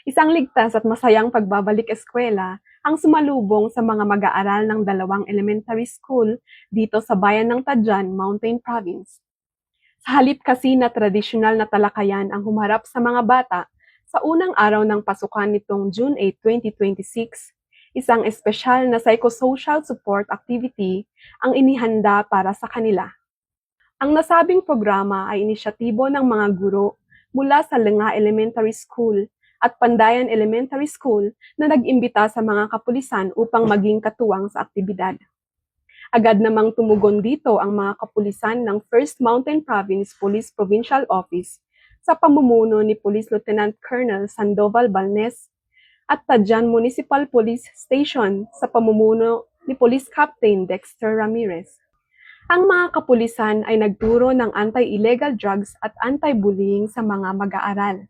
Isang ligtas at masayang pagbabalik eskwela ang sumalubong sa mga mag-aaral ng dalawang elementary school dito sa bayan ng Tadjan, Mountain Province. Sa halip kasi na tradisyonal na talakayan ang humarap sa mga bata sa unang araw ng pasukan nitong June 8, 2026, isang espesyal na psychosocial support activity ang inihanda para sa kanila. Ang nasabing programa ay inisyatibo ng mga guro mula sa Lenga Elementary School at Pandayan Elementary School na nag-imbita sa mga kapulisan upang maging katuwang sa aktibidad. Agad namang tumugon dito ang mga kapulisan ng 1st Mountain Province Police Provincial Office sa pamumuno ni Police Lieutenant Colonel Sandoval Balnes at Tadjan Municipal Police Station sa pamumuno ni Police Captain Dexter Ramirez. Ang mga kapulisan ay nagturo ng anti-illegal drugs at anti-bullying sa mga mag-aaral.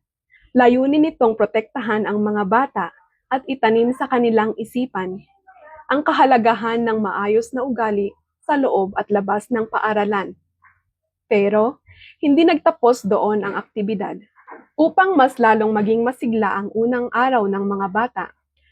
Layunin nitong protektahan ang mga bata at itanim sa kanilang isipan ang kahalagahan ng maayos na ugali sa loob at labas ng paaralan. Pero, hindi nagtapos doon ang aktibidad. Upang mas lalong maging masigla ang unang araw ng mga bata,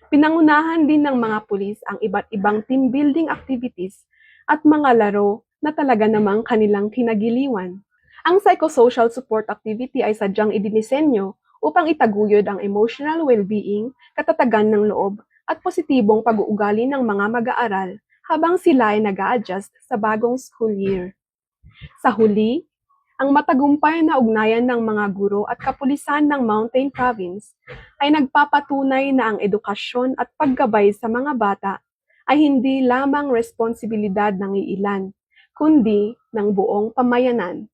pinangunahan din ng mga pulis ang iba't ibang team building activities at mga laro na talaga namang kanilang kinagiliwan. Ang psychosocial support activity ay sadyang idinisenyo upang itaguyod ang emotional well-being, katatagan ng loob, at positibong pag-uugali ng mga mag-aaral habang sila ay nag-a-adjust sa bagong school year. Sa huli, ang matagumpay na ugnayan ng mga guro at kapulisan ng Mountain Province ay nagpapatunay na ang edukasyon at paggabay sa mga bata ay hindi lamang responsibilidad ng iilan, kundi ng buong pamayanan.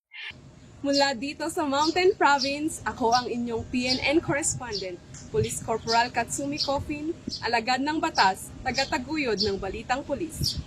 Mula dito sa Mountain Province, ako ang inyong PNN correspondent, Police Corporal Katsumi Coffin, alagad ng batas, tagataguyod ng Balitang Pulis.